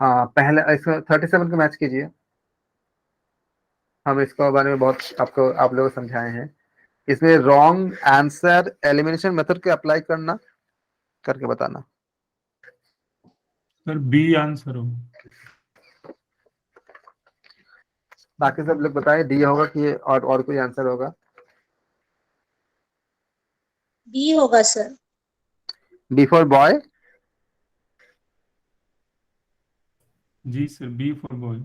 हाँ, पहले इसको 37 का मैच कीजिए। हम इसको बारे में बहुत आपको आप लोगों को समझाए हैं। इसमें रॉन्ग आंसर एलिमिनेशन मेथड के अप्लाई करना, करके बताना। सर बी आंसर हो। बाकी सब लोग बताएं डी होगा कि और कोई आंसर होगा। बी होगा सर। B for boy. जी सर, बी फॉर बॉय।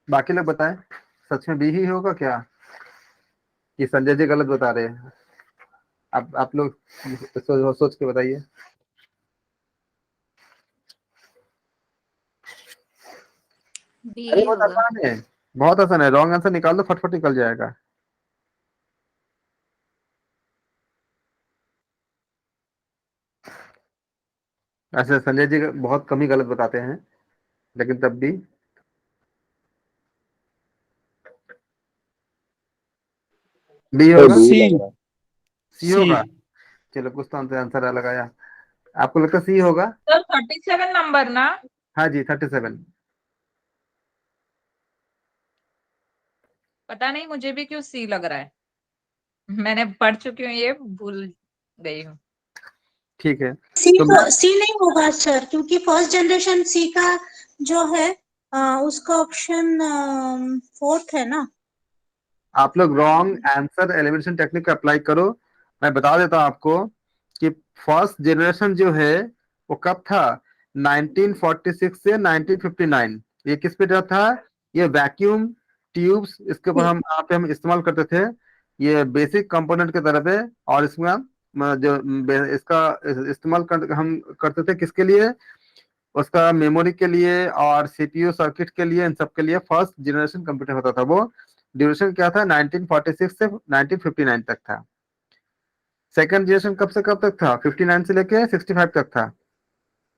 बाकी लोग बताएं सच में बी ही होगा क्या, कि संजय जी गलत बता रहे हैं। आप लोग सोच के बताइए। बी अरे बहुत होगा। आसान है, बहुत आसान है। रॉन्ग आंसर निकाल दो, फटफट निकल जाएगा। ऐसे संजय जी बहुत कम ही गलत बताते हैं, लेकिन तब भी। बी होगा। सी। सी सी। होगा। चलो कुछ तो आंसर लगाया। आपको लगता है सी होगा? सर 37 नंबर ना? हाँ जी, 37। पता नहीं मुझे भी क्यों सी लग रहा है। मैंने पढ़ चुकी हूँ, ये भूल गई हूँ। ठीक है। सी तो तो सी नहीं होगा सर, क्योंकि फर्स्ट जनरेशन सी का जो है उसका ऑप्शन फोर्थ है ना। आप लोग wrong answer elimination technique apply करो। मैं बता देता हूं आपको कि फर्स्ट जनरेशन जो है वो कब था, 1946 से 1959। ये किस पे जो था, ये वैक्यूम ट्यूब्स, इसके ऊपर हम यहाँ पे हम इस्तेमाल करते थे। ये बेसिक कंपोनेंट के तरफ है। और इसमें हम जो इसका इस्तेमाल हम करते थे किसके लिए, उसका मेमोरी के लिए और सीपीयू सर्किट के लिए, इन सब के लिए फर्स्ट जनरेशन कंप्यूटर होता था। वो ड्यूरेशन क्या था, 1946 से 1959 तक था। सेकंड जनरेशन कब से कब तक था, 59 से लेके 65 तक था।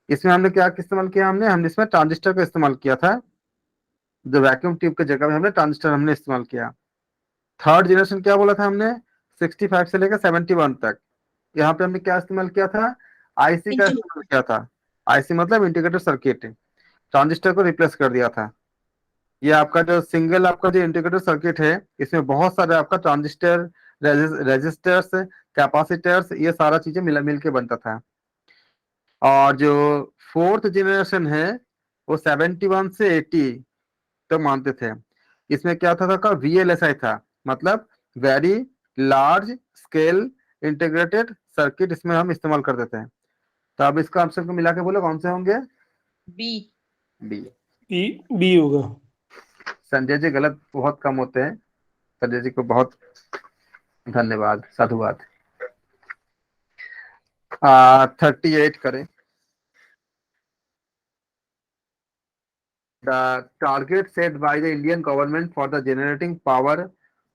इसमें हमने क्या इस्तेमाल किया, हमने इसमें ट्रांजिस्टर का इस्तेमाल किया था। जो वैक्यूम ट्यूब की जगह में हमने ट्रांजिस्टर हमने इस्तेमाल किया। थर्ड जनरेशन क्या बोला था हमने, 65 से लेकर 71 तक। यहाँ पे हमने क्या इस्तेमाल किया था, आईसी का इस्तेमाल किया था। आईसी मतलब इंटीग्रेटेड सर्किट, ट्रांजिस्टर को रिप्लेस कर दिया था। ये आपका जो सिंगल आपका जो इंटीग्रेटेड सर्किट है, इसमें बहुत सारे आपका ट्रांजिस्टर, रेजिस्टर्स, कैपेसिटर्स, ये सारा चीजें मिल के बनता था। और जो फोर्थ जनरेशन है वो 71 से 80 तक मानते थे। इसमें क्या था वीएलएसआई था, मतलब very large scale integrated circuit, इसमें हम इस्तेमाल करते थे। तो अब इसका ऑप्शन को मिला के बोलो कौन से होंगे। बी। बी। बी होगा। संजय जी गलत बहुत कम होते हैं। संजय जी को बहुत धन्यवाद, साधुवाद। 38 करें। The target set by the Indian government for the generating power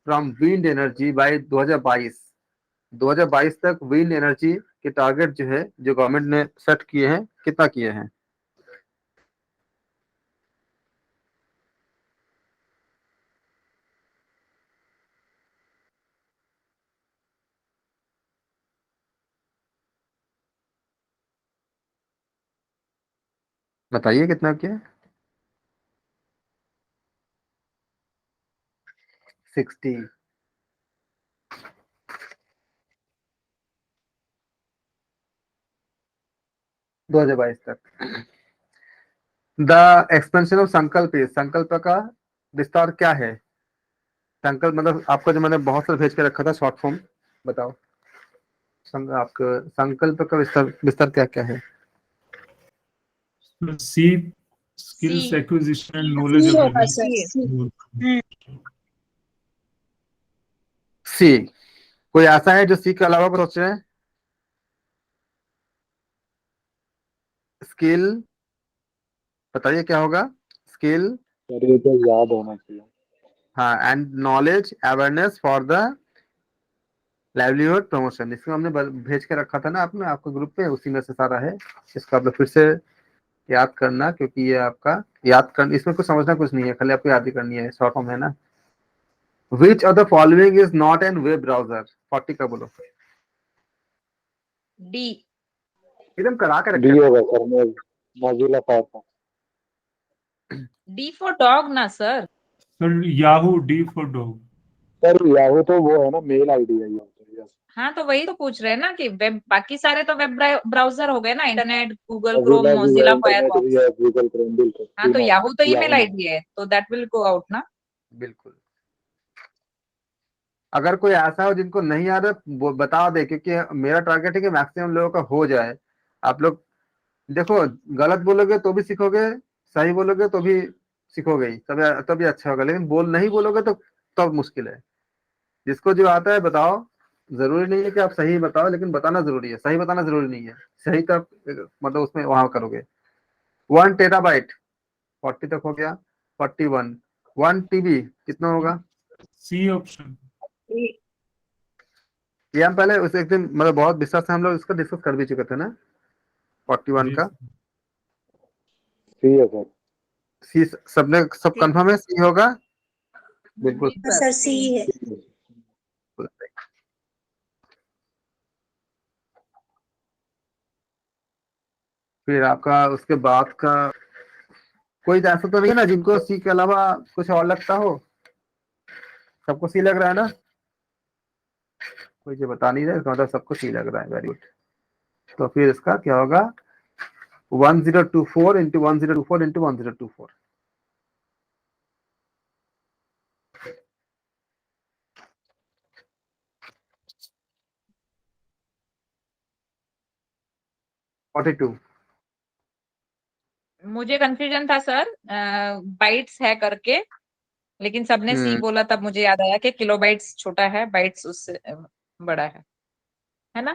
from wind energy by 2022, 2022 तक विंड एनर्जी के टारगेट जो है, जो गवर्नमेंट ने सेट किए हैं, कितना किए हैं। बताइए कितना किया। 60। 2022 तक। द एक्सपेंशन ऑफ संकल्प, संकल्प का विस्तार क्या है। संकल्प मतलब आपका जो मैंने बहुत सारा भेज के रखा था शॉर्ट फॉर्म, बताओ। आपका संकल्प का विस्तार विस्तार क्या क्या है। सी, सी। स्किल्स एक्विजिशन एंड नॉलेज सी होगा अपग्रेड। सर, सी। सी। कोई ऐसा है जो सी के अलावा कुछ सोच रहे हैं। स्किल, बताइए क्या होगा। स्किल, सर ये तो याद होना चाहिए। हाँ, and knowledge awareness for the livelihood promotion, इसमें हमने भेज के रखा था ना आपने, आपके ग्रुप पे, उसी में से सारा है। इसको आप लोग फिर से याद करना, क्योंकि ये आपका याद कर, इसमें कुछ समझना कुछ नहीं है, खाली आपको याद ही करनी है, शॉर्ट फॉर्म है ना। Which of the following is not an web browser, 40 का बोलो। डी। एकदम करा के डी रखे। होगा sir. Mozilla Firefox. D for dog ना sir. Sir Yahoo, D for dog. Sir Yahoo तो वो है ना, मेल आईडी है याहू तो, यस। हाँ तो वही तो पूछ रहे हैं ना कि वेब, बाकी सारे तो वेब ब्राउजर हो गए ना, इंटरनेट, गूगल क्रोम, मोजिला भी है, मोजिला इंटरनेट भी फायरफॉक्स। है, गूगल क्रोम, बिल्कुल हाँ तो तीनों याहू तो याहू ईमेल में है। आईडी है, तो दैट विल गो आउट ना। बिल्कुल। अगर कोई ऐसा हो जिनको नहीं आ रहा वो बता दे, क्योंकि मेरा टारगेट है कि मैक्सिमम लोगों का हो जाए। आप लोग देखो, गलत बोलोगे तो भी सीखोगे, सही बोलोगे तो भी सीखोगे ही, तभी अच्छा होगा। लेकिन नहीं बोलोगे तो तब मुश्किल है। जिसको जो आता है बताओ। जरूरी नहीं है कि आप सही बताओ, लेकिन बताना जरूरी है। सही बताना जरूरी नहीं है, सही तब मतलब उसमें वहां करोगे। 1 टेराबाइट 40 तक हो गया। 41 1 TB कितना होगा? C option. ये हम पहले उस एक दिन मतलब बहुत विस्तार से हम लोग इसको डिस्कस कर भी चुके थे ना, 41 जी का। सर। सी है सर। सी सबने सब ठीक। कंफर्म है, सी होगा। बिल्कुल। जी सर सी सी। है। फिर आपका उसके बाद का कोई ऐसा तो नहीं है ना जिनको सी के अलावा कुछ और लगता हो? सबको सी लग रहा है ना? कोई जो बता नहीं रहा है, इसका मतलब सबको सी लग रहा है। Very good. तो फिर इसका क्या होगा? 1024 इंटू 1024 इंटू 1024। Forty two. मुझे कंफ्यूजन था सर, बाइट्स है करके, लेकिन सबने सी बोला तब मुझे याद आया कि किलोबाइट्स छोटा है, बाइट्स उससे बड़ा है ना।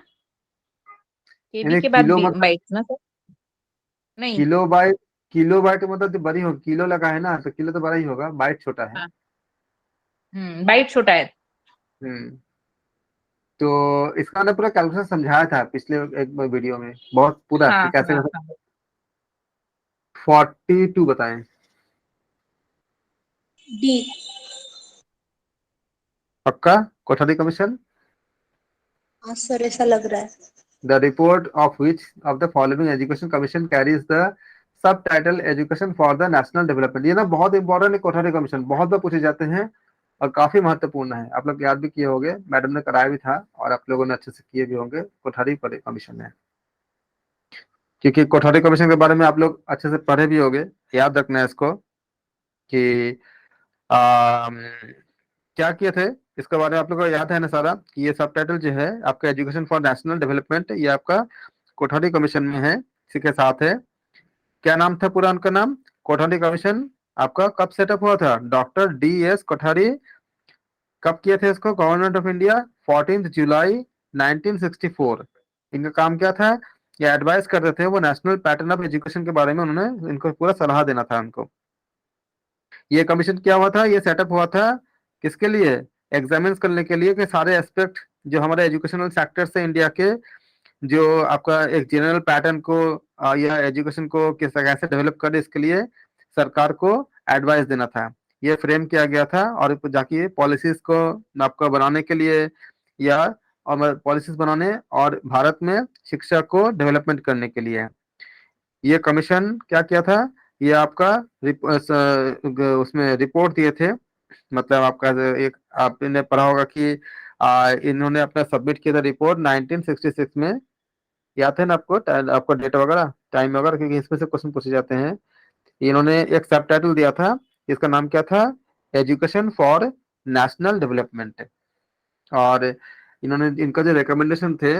केबी यानी के बाद किलो मतलब बाइट्स ना सर। नहीं। किलो बाइट मतलब जो बड़ी होगी, किलो लगा है ना, तो किलो तो बड़ा ही होगा, बाइट छोटा है। हाँ। बाइट छोटा है। हम्म। तो इसका ना पूरा कैलकुलेशन समझाया था पिछले एक वीडियो में, बहुत पूरा कि हाँ कैसे हाँ कैसे। हाँ। 42 बताएं। डी। पक्का? कोठारी कमीशन। हाँ सर ऐसा लग रहा है। The report of which of the following education commission carries the subtitle education for the national development। ये ना बहुत इंपॉर्टेंट है, कोठारी कमीशन बहुत बार पूछे जाते हैं और काफी महत्वपूर्ण है। आप लोग याद भी किए होंगे, मैडम ने कराया भी था और आप लोगों ने अच्छे से किए भी होंगे। कोठारी कमीशन है, क्योंकि कोठारी कमीशन के बारे में आप लोग अच्छे से पढ़े भी होंगे। याद रखना है इसको कि क्या किए थे इसके बारे में आप लोगों को याद है ना सारा, कि ये सबटाइटल जो है आपका एजुकेशन फॉर नेशनल डेवलपमेंट, ये आपका कोठारी कमीशन में है, इसी के साथ है। क्या नाम था पूरा उनका नाम? कोठारी कमीशन। आपका कब सेटअप हुआ था? Doctor D.S. कोठारी। कब किए थे इसको? गवर्नमेंट ऑफ इंडिया 14 जुलाई 1964। इनका काम क्या था? ये एडवाइस करते थे, वो नेशनल पैटर्न ऑफ एजुकेशन के बारे में उन्होंने इनको पूरा सलाह देना था उनको। ये कमीशन क्या हुआ था? ये सेटअप हुआ था किसके लिए? एग्जामिन करने के लिए कि सारे एस्पेक्ट जो हमारे एजुकेशनल सेक्टर से इंडिया के, जो आपका एक जनरल पैटर्न को या एजुकेशन को कैसे डेवलप करे, इसके लिए सरकार को एडवाइस देना था। ये फ्रेम किया गया था और जाके पॉलिसीज को आपका बनाने के लिए, या और पॉलिसीज बनाने और भारत में शिक्षा को डेवलपमेंट करने के लिए ये कमीशन क्या किया था? ये आपका उसमें रिपोर्ट दिए थे। मतलब आपका एक आपने पढ़ा होगा कि इन्होंने अपना सबमिट किया था रिपोर्ट 1966 में। याद है ना आपको? आपको डेट वगैरह, टाइम वगैरह, क्योंकि इसमें से क्वेश्चन पूछे जाते हैं। इन्होंने एक सब टाइटल दिया था, इसका नाम क्या था? Education for national development. और इन्होंने इनका जो रिकमेंडेशन थे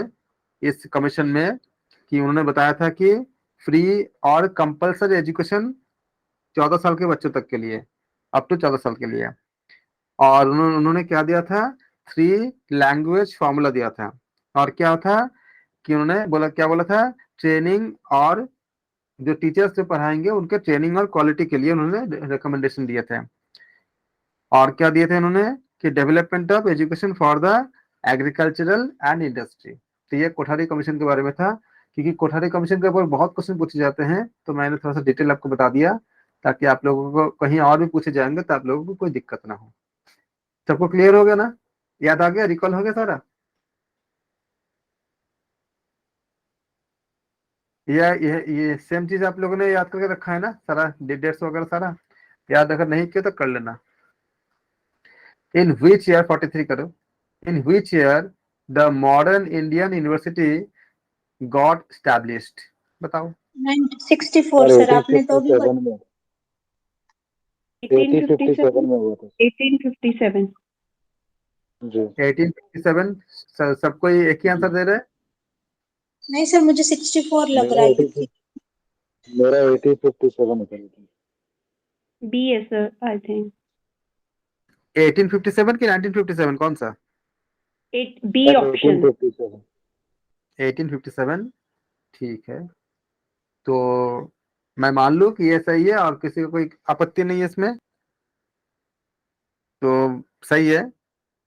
इस कमीशन में, कि उन्होंने बताया था कि फ्री और कंपलसरी एजुकेशन 14 साल के बच्चों तक के लिए, अप टू 14 साल के लिए। और उन्होंने क्या दिया था? 3 लैंग्वेज फॉर्मूला दिया था। और क्या था कि उन्होंने बोला, क्या बोला था? ट्रेनिंग और जो टीचर्स जो पढ़ाएंगे उनके ट्रेनिंग और क्वालिटी के लिए उन्होंने रिकमेंडेशन दिए थे। और क्या दिए थे उन्होंने? कि development of education for the agricultural and industry. तो ये कोठारी कमीशन के बारे में था। क्योंकि कोठारी कमीशन के ऊपर बहुत क्वेश्चन पूछे जाते हैं, तो मैंने थोड़ा सा डिटेल आपको बता दिया, ताकि आप लोगों को कहीं और भी पूछे जाएंगे तो आप लोगों को कोई दिक्कत ना हो। सबको क्लियर हो गया ना? याद आ गया? रिकॉल हो गया सारा? ये सेम चीज आप लोगों ने याद करके रखा है ना सारा, डेट्स वगैरह सारा याद अगर नहीं किया तो कर लेना। इन विच ईयर 43 करो, in which year the modern Indian university got established, बताओ। 1964 सर सर, आपने तो अभी 1857 में, 1857 में हुआ था 1857 जी। 1857। सबको एक ही आंसर दे रहे हैं? नहीं सर, मुझे 64 लग मेरा रहा है 80 क्योंकि मेरा 1857 है। बी है सर आई थिंक 1857 की 1957 कौन सा? B sir option 1857। 1857 ठीक है, तो मैं मान लूं कि ये सही है और किसी को कोई आपत्ति नहीं है इसमें, तो सही है।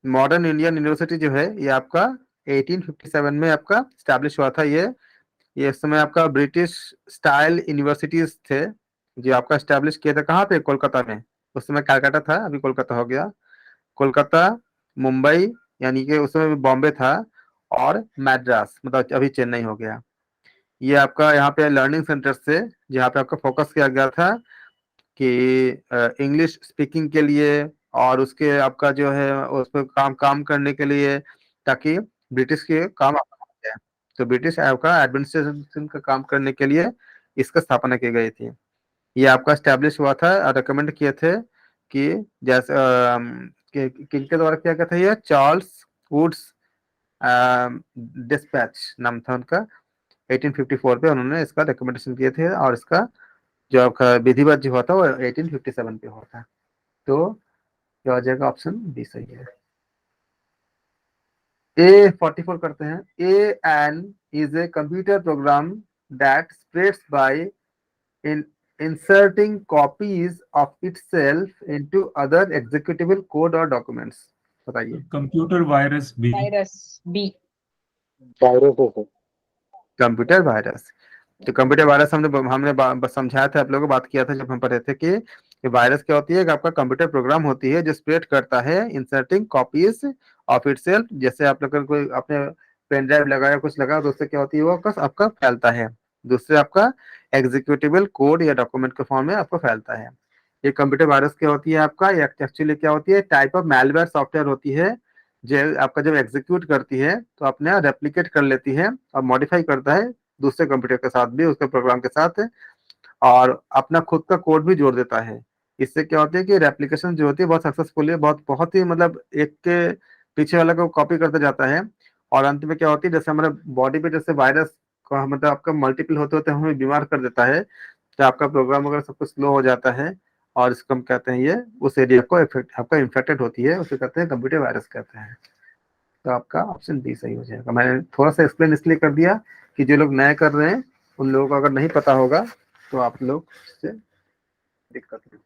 मॉडर्न इंडियन यूनिवर्सिटी जो है ये आपका 1857 में आपका स्टैब्लिश हुआ था। ये इस समय आपका ब्रिटिश स्टाइल यूनिवर्सिटीज थे जो आपका स्टैब्लिश किया था। कहाँ पे? कोलकाता में। उस समय कलकत्ता था, अभी कोलकाता हो गया। कोलकाता, मुंबई, यानी कि उस समय बॉम्बे था, और मैड्रास, मतलब अभी चेन्नई हो गया। ये आपका यहाँ पे लर्निंग सेंटर से जहाँ पे आपका फोकस किया गया था कि इंग्लिश स्पीकिंग के लिए और उसके आपका जो है उस पर काम काम करने के लिए, ताकि ब्रिटिश के काम आसान हो जाए। तो ब्रिटिश आपका एडमिनिस्ट्रेशन का काम करने के लिए इसका स्थापना की गई थी। ये आपका स्टैब्लिश हुआ था और रिकमेंड किए थे कि जैसे किनके द्वारा किया गया था, ये चार्ल्स वुड्स डिस्पैच नाम था उनका। 1854 पे उन्होंने इसका रिकमेंडेशन किए थे और इसका जो आपका विधिवत जो हुआ था वो 1857 पे हुआ था। तो क्या हो जाएगा? ऑप्शन बी सही है। ए 44 करते हैं। A N is a computer program that spreads by in inserting copies of itself into other executable code or documents, बताइए। Computer virus B. Virus B. Virus है सर। Computer virus. तो computer virus हमने समझाया था, आप लोगों को बात किया था जब हम पढ़े थे कि वायरस क्या होती है कि आपका कंप्यूटर प्रोग्राम होती है जो स्प्रेड करता है इंसर्टिंग कॉपीज ऑफ इटसेल्फ। जैसे आप लोग कोई आपने पेन ड्राइव लगाया, कुछ लगा, तो उससे क्या होती है वो आपका फैलता है, दूसरे आपका एग्जीक्यूटिबल कोड या डॉक्यूमेंट के फॉर्म में आपको फैलता है। ये कंप्यूटर वायरस क्या होती है आपका, ये एक्चुअली क्या होती है, टाइप ऑफ मैलवेयर सॉफ्टवेयर होती है जो आपका जब एग्जीक्यूट करती है तो अपने रेप्लिकेट कर लेती है और मॉडिफाई करता है दूसरे कंप्यूटर के साथ भी, उसके प्रोग्राम के साथ, और अपना खुद का कोड भी जोड़ देता है। इससे क्या होता है कि रेप्लिकेशन जो होती है बहुत सक्सेसफुल है, बहुत बहुत ही मतलब एक के पीछे वाला को कॉपी करता जाता है। और अंत में क्या होती है, जैसे हमारे बॉडी पे जैसे वायरस का मतलब आपका मल्टीपल होते होते हमें बीमार कर देता है, तो आपका प्रोग्राम वगैरह सब कुछ स्लो हो जाता है, और इसको हम कहते हैं ये उस एरिया को इफेक्ट आपका इन्फेक्टेड होती है, उसे कहते हैं कंप्यूटर वायरस कहते हैं। तो आपका ऑप्शन बी सही हो जाएगा। मैंने थोड़ा सा एक्सप्लेन इसलिए कर दिया कि जो लोग नए कर रहे हैं उन लोगों को अगर नहीं पता होगा तो आप लोग से दिक्कत नहीं।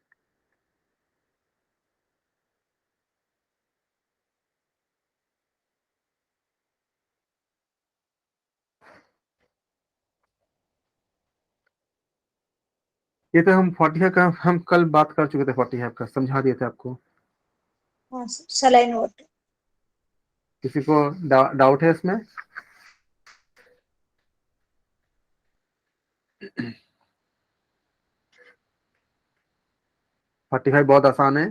ये तो हम 45 का हम कल बात कर चुके थे, 45 का समझा दिए थे आपको। हाँ सलाइन वाटर। किसी को डाउट है इसमें? फोर्टी फाइव बहुत आसान है।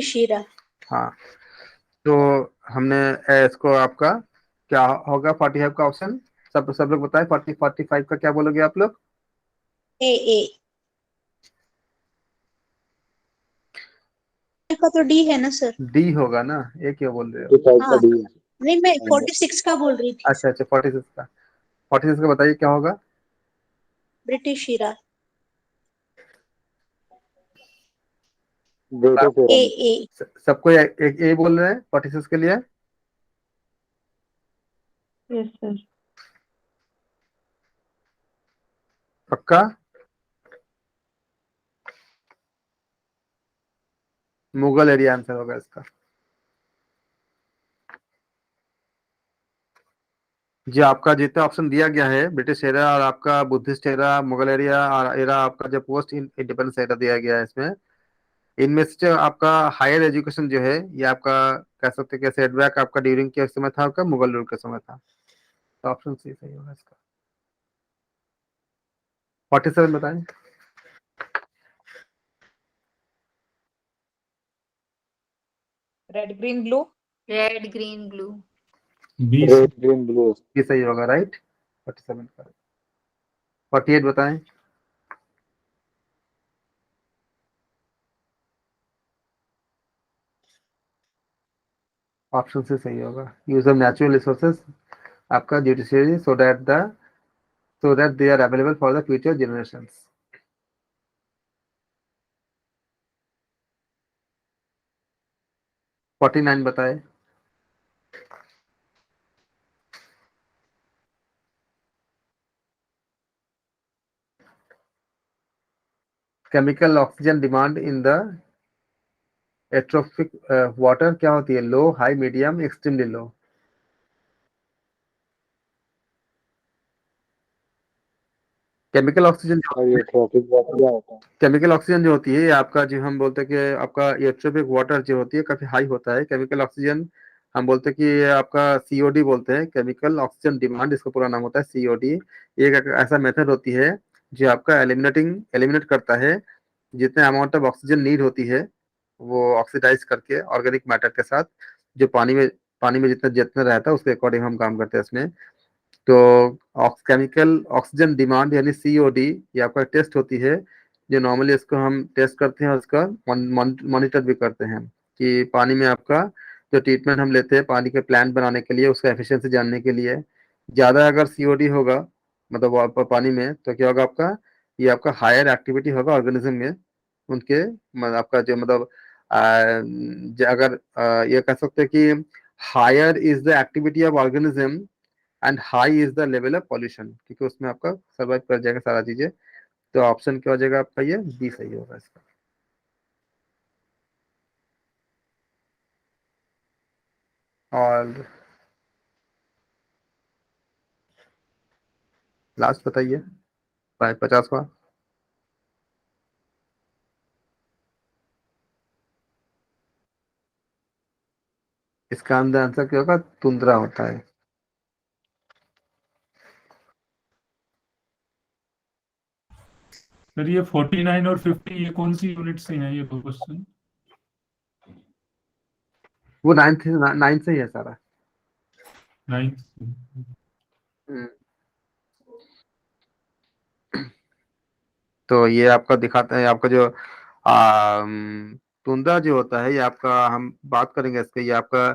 शीरा। हाँ, तो हमने इसको आपका क्या होगा 45 का ऑप्शन? सब लोग बताए 45 का क्या बोलोगे आप लोग? ए का तो डी है ना सर? डी होगा ना, ये क्या बोल रहे हो? 55 का हाँ, डी है। नहीं मैं 46 का बोल रही थी। अच्छा 46 का। 46 का बताइए क्या होगा? ब्रिटिश शीरा। ब्रिटिश ए एरा। सबको एक ए बोल रहे हैं 46 के लिए? यस सर पक्का? मुगल एरिया आंसर होगा इसका। जो आपका जितना ऑप्शन दिया गया है, ब्रिटिश एरा और आपका बुद्धिस्ट एरा, मुगल एरिया और एरा आपका जो पोस्ट इंडिपेंडेंस एरा दिया गया है, इसमें इनमें से जो आपका हायर एजुकेशन जो है ये आपका कह सकते हैं कि सेटबैक आपका ड्यूरिंग के समय था, आपका मुगल रूल के समय था। तो ऑप्शन सी सही होगा इसका। 47 बताएं। Red green blue. Red green blue. B red green blue. ये सही होगा, राइट। 47 का। 48 बताएं। ऑप्शन से सही होगा, यूज ऑफ नेचुरल रिसोर्सेज आपका judiciary so that they are available for the future generations. 49 बताए। Chemical oxygen demand in the eutrophic water क्या होती है? Low, high, medium, extremely low. Chemical oxygen और ये ट्रॉपिक वाटर क्या होता है? केमिकल ऑक्सीजन जो होती है ये आपका जो हम बोलते हैं कि आपका एट्रोपिक वाटर जो होती है काफी हाई होता है। केमिकल ऑक्सीजन हम बोलते हैं कि ये आपका सीओडी बोलते हैं, केमिकल ऑक्सीजन डिमांड इसका पूरा नाम होता है सीओडी। ये एक ऐसा मेथड होती है जो आपका एलिमिनेट करता है जितने अमाउंट ऑफ ऑक्सीजन नीड होती है वो ऑक्सीडाइज करके ऑर्गेनिक मैटर के साथ, जो पानी में जितना जितना रहता है उसके अकॉर्डिंग हम काम करते हैं इसमें। तो केमिकल ऑक्सीजन डिमांड यानी सीओडी ये आपका टेस्ट होती है, जो नॉर्मली इसको हम टेस्ट करते हैं और उसका मॉनिटर भी करते हैं कि पानी में आपका जो ट्रीटमेंट हम लेते हैं पानी के प्लांट बनाने के लिए उसका एफिशिएंसी जानने के लिए, ज़्यादा अगर सीओडी होगा मतलब पानी में तो क्या होगा आपका, ये आपका हायर एक्टिविटी होगा ऑर्गेनिज्म में उनके आपका जो मतलब अगर ये कह सकते हैं कि higher is the activity of organism and high is the level of pollution, क्योंकि उसमें आपका सर्वाइव कर जाएगा सारा चीजें। तो ऑप्शन क्या हो जाएगा आपका, ये बी सही होगा इसका। और लास्ट बताइए 50वां। इसका अंदर आंसर क्या होगा? तुंद्रा होता है। सर ये 49 और 50 ये कौन सी यूनिट से हैं ये दो क्वेश्चन? वो नाइन्थ से ही है सारा। 9th। हम्म। तो ये आपका दिखाता है आपका जो तुंद्रा जो होता है ये आपका, हम बात करेंगे इसके, ये आपका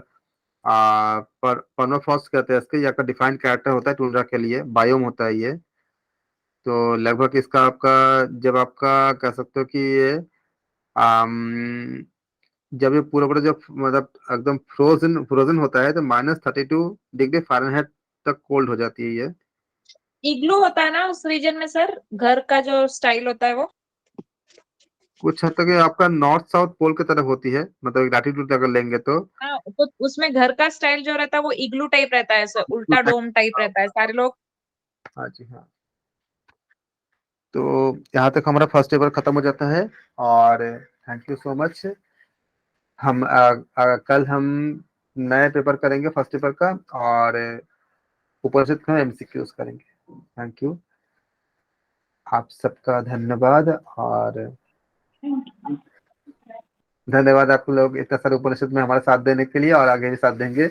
परमाफ्रॉस्ट कहते हैं इसके, ये आपका डिफाइंड कैरेक्टर होता है टुंड्रा के लिए, बायोम होता है ये। तो लगभग इसका आपका जब आपका कह सकते हो कि ये आम, जब ये पूरा पूरा जब मतलब एकदम फ्रोजन फ्रोजन होता है तो -32 डिग्री फ़ारेनहाइट तक कोल्ड हो जाती है ये। इग्लू होता है ना उस रीजन में सर, घर का जो स्टाइल होता है वो। कुछ हद तक ये आपका नॉर्थ साउथ पोल की तरफ होती है, मतलब लैटिट्यूड अगर लेंगे तो। हाँ, तो उसमें घर का स्टाइल जो रहता है वो इग्लू टाइप रहता है सर, उल्टा डोम टाइप रहता है सारे लोग। हाँ जी हाँ। तो यहाँ तक हमारा फर्स्ट पेपर खत्म हो जाता है और थैंक यू सो मच। हम कल हम नए पेपर करेंगे फर्स्ट पेपर का और उपस्थित में एमसीक्यूज करेंगे। थैंक यू, आप सबका धन्यवाद। और धन्यवाद आप लोग इतना सारे उपनिषद में हमारे साथ देने के लिए और आगे भी साथ देंगे।